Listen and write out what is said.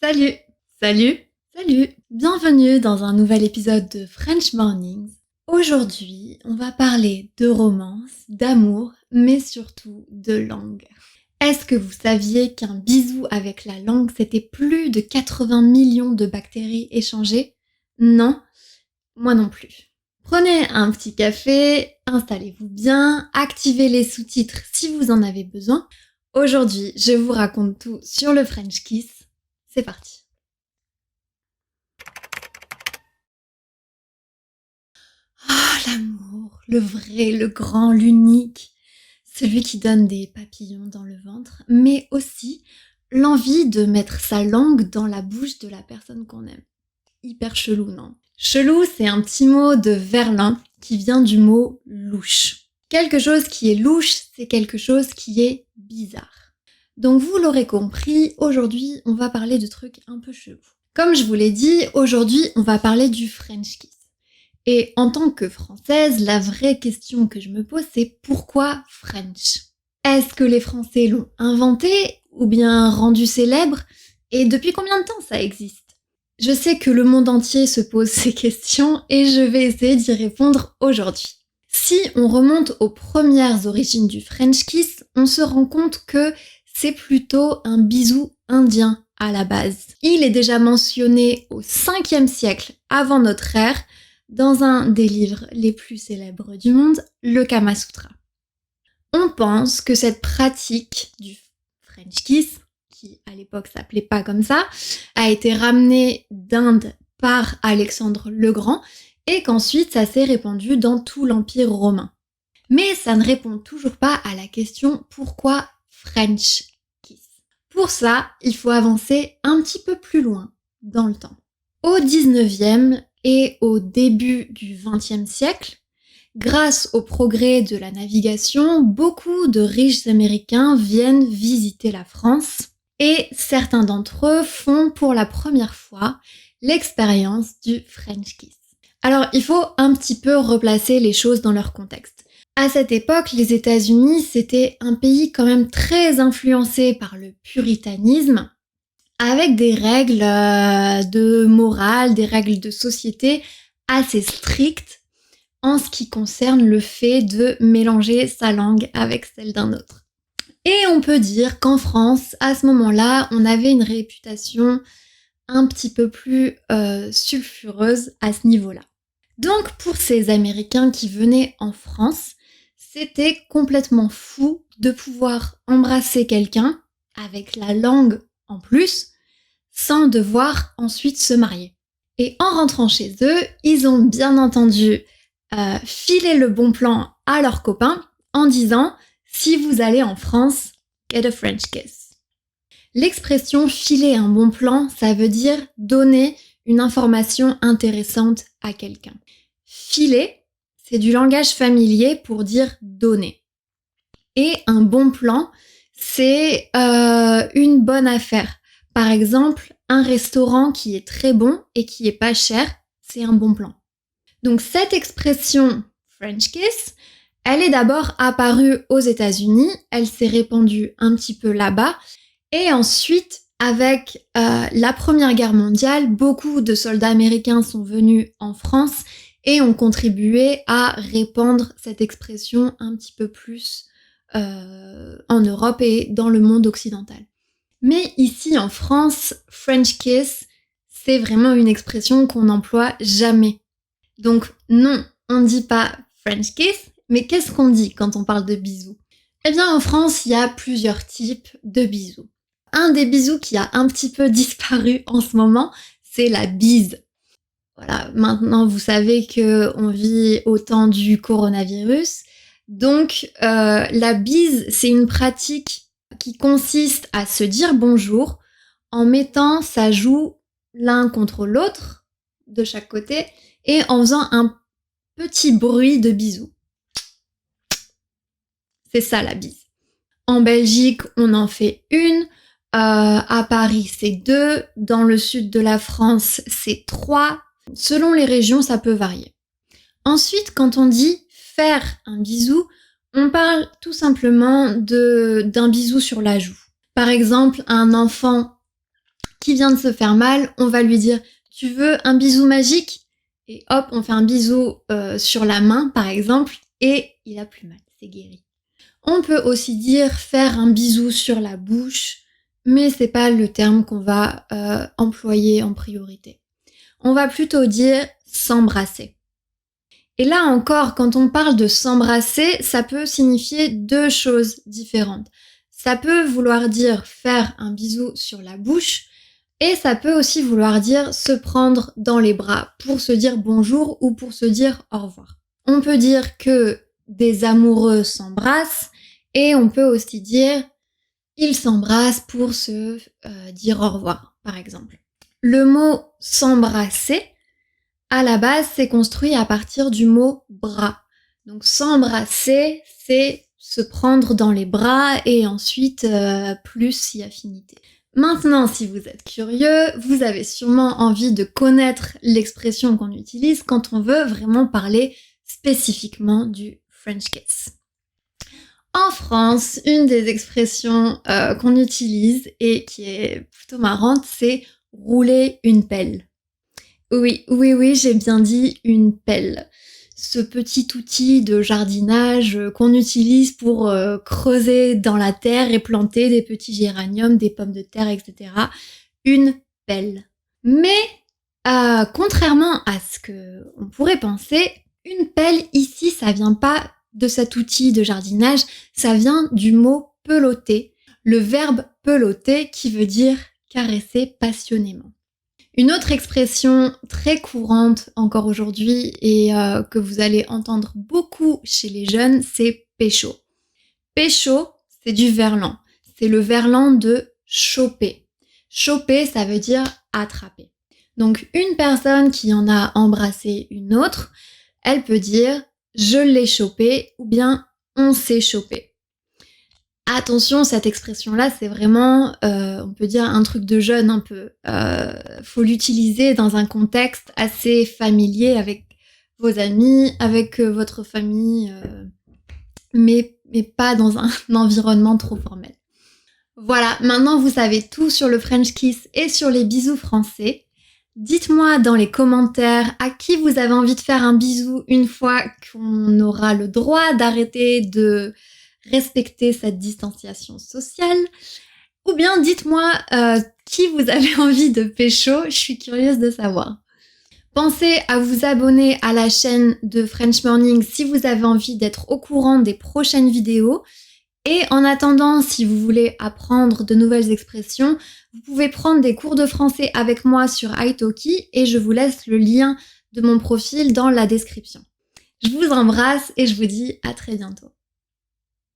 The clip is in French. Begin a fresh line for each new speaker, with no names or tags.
Salut, salut, salut. Bienvenue dans un nouvel épisode de French Mornings. Aujourd'hui, on va parler de romance, d'amour, mais surtout de langue. Est-ce que vous saviez qu'un bisou avec la langue, c'était plus de 80 millions de bactéries échangées? Non, moi non plus. Prenez un petit café, installez-vous bien, activez les sous-titres si vous en avez besoin. Aujourd'hui, je vous raconte tout sur le French Kiss. C'est parti. Ah, l'amour, le vrai, le grand, l'unique, celui qui donne des papillons dans le ventre, mais aussi l'envie de mettre sa langue dans la bouche de la personne qu'on aime. Hyper chelou, non? Chelou, c'est un petit mot de verlan qui vient du mot louche. Quelque chose qui est louche, c'est quelque chose qui est bizarre. Donc vous l'aurez compris, aujourd'hui, on va parler de trucs un peu chelous. Comme je vous l'ai dit, aujourd'hui, on va parler du French Kiss. Et en tant que Française, la vraie question que je me pose, c'est pourquoi French? Est-ce que les Français l'ont inventé ou bien rendu célèbre? Et depuis combien de temps ça existe? Je sais que le monde entier se pose ces questions et je vais essayer d'y répondre aujourd'hui. Si on remonte aux premières origines du French Kiss, on se rend compte que c'est plutôt un bisou indien à la base. Il est déjà mentionné au 5e siècle avant notre ère dans un des livres les plus célèbres du monde, le Kama Sutra. On pense que cette pratique du French Kiss, qui à l'époque s'appelait pas comme ça, a été ramenée d'Inde par Alexandre le Grand et qu'ensuite ça s'est répandu dans tout l'Empire romain. Mais ça ne répond toujours pas à la question pourquoi French Kiss. Pour ça, il faut avancer un petit peu plus loin dans le temps. Au 19e et au début du 20e siècle, grâce au progrès de la navigation, beaucoup de riches Américains viennent visiter la France et certains d'entre eux font pour la première fois l'expérience du French Kiss. Alors, il faut un petit peu replacer les choses dans leur contexte. À cette époque, les États-Unis, c'était un pays quand même très influencé par le puritanisme, avec des règles de morale, des règles de société assez strictes en ce qui concerne le fait de mélanger sa langue avec celle d'un autre. Et on peut dire qu'en France, à ce moment-là, on avait une réputation un petit peu plus sulfureuse à ce niveau-là. Donc pour ces Américains qui venaient en France, c'était complètement fou de pouvoir embrasser quelqu'un avec la langue en plus, sans devoir ensuite se marier. Et en rentrant chez eux, ils ont bien entendu filer le bon plan à leurs copains en disant « Si vous allez en France, get a French kiss ». L'expression « filer un bon plan », ça veut dire donner une information intéressante à quelqu'un. Filer, c'est du langage familier pour dire donner. Et un bon plan, c'est une bonne affaire. Par exemple, un restaurant qui est très bon et qui est pas cher, c'est un bon plan. Donc cette expression French Kiss, elle est d'abord apparue aux États-Unis, elle s'est répandue un petit peu là-bas, et ensuite, avec la Première Guerre mondiale, beaucoup de soldats américains sont venus en France et ont contribué à répandre cette expression un petit peu plus en Europe et dans le monde occidental. Mais ici en France, French Kiss, c'est vraiment une expression qu'on n'emploie jamais. Donc non, on ne dit pas French Kiss, mais qu'est-ce qu'on dit quand on parle de bisous? Eh bien en France, il y a plusieurs types de bisous. Un des bisous qui a un petit peu disparu en ce moment, c'est la bise. Voilà, maintenant vous savez qu'on vit au temps du coronavirus. Donc la bise, c'est une pratique qui consiste à se dire bonjour en mettant sa joue l'un contre l'autre de chaque côté et en faisant un petit bruit de bisou. C'est ça la bise. En Belgique, on en fait une. À Paris, c'est 2. Dans le sud de la France, c'est 3. Selon les régions, ça peut varier. Ensuite, quand on dit faire un bisou, on parle tout simplement d'un bisou sur la joue. Par exemple, un enfant qui vient de se faire mal, on va lui dire « Tu veux un bisou magique ?» Et hop, on fait un bisou sur la main, par exemple, et il a plus mal, c'est guéri. On peut aussi dire faire un bisou sur la bouche, mais c'est pas le terme qu'on va employer en priorité. On va plutôt dire s'embrasser. Et là encore, quand on parle de s'embrasser, ça peut signifier deux choses différentes. Ça peut vouloir dire faire un bisou sur la bouche, et ça peut aussi vouloir dire se prendre dans les bras pour se dire bonjour ou pour se dire au revoir. On peut dire que des amoureux s'embrassent et on peut aussi dire ils s'embrassent pour se dire au revoir, par exemple. Le mot s'embrasser, à la base, c'est construit à partir du mot bras. Donc s'embrasser, c'est se prendre dans les bras et ensuite plus si affinité. Maintenant, si vous êtes curieux, vous avez sûrement envie de connaître l'expression qu'on utilise quand on veut vraiment parler spécifiquement du French kiss. En France, une des expressions qu'on utilise et qui est plutôt marrante, c'est rouler une pelle. Oui, j'ai bien dit une pelle. Ce petit outil de jardinage qu'on utilise pour creuser dans la terre et planter des petits géraniums, des pommes de terre, etc. Une pelle. Mais contrairement à ce qu'on pourrait penser, une pelle ici, ça vient pas de cet outil de jardinage, ça vient du mot peloter, le verbe peloter qui veut dire caresser passionnément. Une autre expression très courante encore aujourd'hui et que vous allez entendre beaucoup chez les jeunes, c'est pécho. Pécho, c'est du verlan. C'est le verlan de choper. Choper, ça veut dire attraper. Donc une personne qui en a embrassé une autre, elle peut dire « je l'ai chopé » ou bien « on s'est chopé ». Attention, cette expression-là, c'est vraiment, on peut dire, un truc de jeune un peu. Faut l'utiliser dans un contexte assez familier avec vos amis, avec votre famille, mais pas dans un environnement trop formel. Voilà, maintenant vous savez tout sur le French kiss et sur les bisous français. Dites-moi dans les commentaires à qui vous avez envie de faire un bisou une fois qu'on aura le droit d'arrêter de respecter cette distanciation sociale, ou bien dites-moi qui vous avez envie de pécho, je suis curieuse de savoir. Pensez à vous abonner à la chaîne de French Morning si vous avez envie d'être au courant des prochaines vidéos. Et en attendant, si vous voulez apprendre de nouvelles expressions, vous pouvez prendre des cours de français avec moi sur italki et je vous laisse le lien de mon profil dans la description. Je vous embrasse et je vous dis à très bientôt.